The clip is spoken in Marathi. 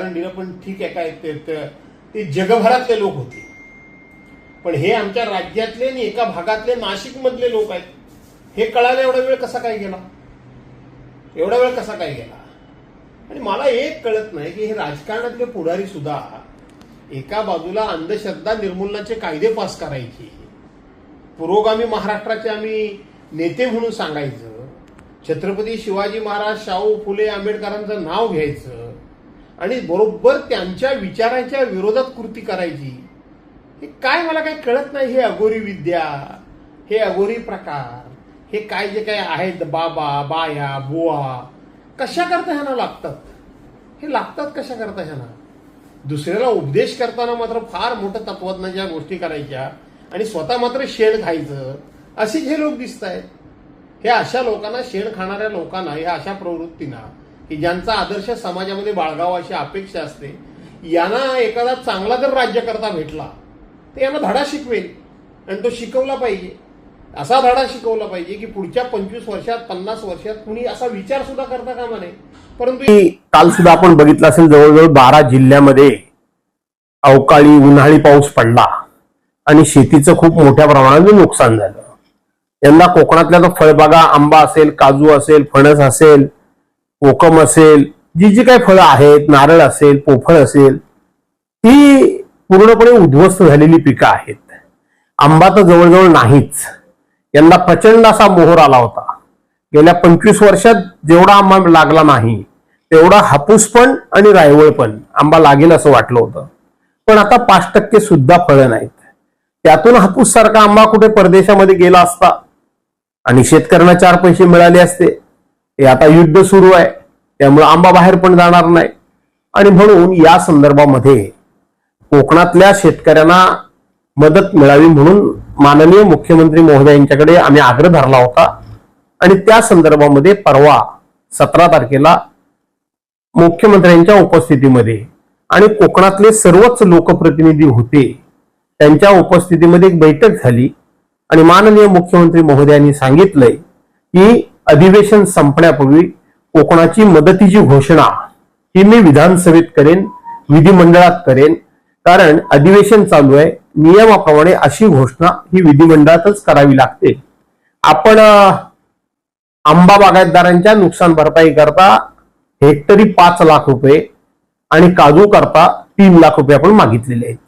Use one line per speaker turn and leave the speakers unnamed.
उदाहरण दिलं, पण ठीक आहे, काय ते जगभरातले लोक होते. पण हे आमच्या राज्यातले आणि एका भागातले नाशिक मधले लोक आहेत. हे कळायला एवढा वेळ कसा काय गेला? आणि मला एक कळत नाही की हे राजकारणातले पुढारी सुद्धा एका बाजूला अंधश्रद्धा निर्मूलनाचे कायदे पास करायचे, पुरोगामी महाराष्ट्राचे आम्ही नेते म्हणून सांगायचं, छत्रपती शिवाजी महाराज, शाहू फुले आंबेडकरांचं नाव घ्यायचं आणि बरोबर त्यांच्या विचारांच्या विरोधात कृती करायची. हे काय मला काही कळत नाही. हे अघोरी विद्या, हे अघोरी प्रकार, हे काय जे काय आहेत, बाबा बाया बुवा, कशा करता ह्यांना लागतात? हे लागतात कशा करता ह्यांना? दुसऱ्याला उपदेश करताना मात्र फार मोठं तत्वज्ञाच्या गोष्टी करायच्या आणि स्वतः मात्र शेण खायचं, असेच हे लोक दिसत आहेत. हे अशा लोकांना, शेण खाणाऱ्या लोकांना, ह्या अशा प्रवृत्तींना की ज्यांचा आदर्श समाजामध्ये बाळगावा अशी अपेक्षा असते, यांना एखादा चांगला जर राज्यकर्ता भेटला तर यांना धडा शिकवेल आणि तो शिकवला पाहिजे. असा धडा शिकवला पाहिजे की पुढच्या 25 वर्षात 50 वर्षात कुणी असा विचार सुद्धा करता कामा नये. परंतु
काल सुद्धा आपण बघितलं असेल, जवळजवळ 12 जिल्ह्यामध्ये अवकाळी उन्हाळी पाऊस पडला आणि शेतीचं खूप मोठ्या प्रमाणात नुकसान झालं. यंदा कोकणातल्या तर फळबागा, आंबा असेल, काजू असेल, फणस असेल, कोकम असेल, जी काही फळं आहेत, नारळ असेल, पोफळ असेल, ती पूर्णपणे उद्ध्वस्त झालेली पिकं आहेत. आंबा तर जवळजवळ नाहीच. यंदा प्रचंड असा मोहर आला होता. गेल्या 25 वर्षात जेवढा आंबा लागला नाही तेवढा हापूस पण आणि रायवळ पण आंबा लागेल असं वाटलं होतं. पण आता 5% सुद्धा फळं नाहीत. त्यातून हापूस सारखा आंबा कुठे परदेशामध्ये गेला असता आणि शेतकऱ्यांना 4 पैसे मिळाले असते. हे आता युद्ध सुरू आहे, त्यामुळे आंबा बाहेर पण जाणार नाही. आणि म्हणून या संदर्भामध्ये कोकणातल्या शेतकऱ्यांना मदत मिळावी म्हणून माननीय मुख्यमंत्री महोदयांच्याकडे आम्ही आग्रह धरला होता. आणि त्या संदर्भामध्ये परवा 17 तारखेला मुख्यमंत्र्यांच्या उपस्थितीमध्ये आणि कोकणातले सर्वच लोकप्रतिनिधी होते, त्यांच्या उपस्थितीमध्ये एक बैठक झाली आणि माननीय मुख्यमंत्री महोदयांनी सांगितलंय की अधिवेशन संपण्यापूर्वी कोकणाची मदतीची घोषणा ही मी विधानसभेत करेन, विधिमंडळात करेन. कारण अधिवेशन चालू आहे, नियमाप्रमाणे अशी घोषणा ही विधिमंडळातच करावी लागते. आपण आंबा बागायतदारांच्या नुकसान भरपाई करता हेक्टरी 5 लाख रुपये आणि काजू करता 3 लाख रुपये आपण मागितलेले आहेत.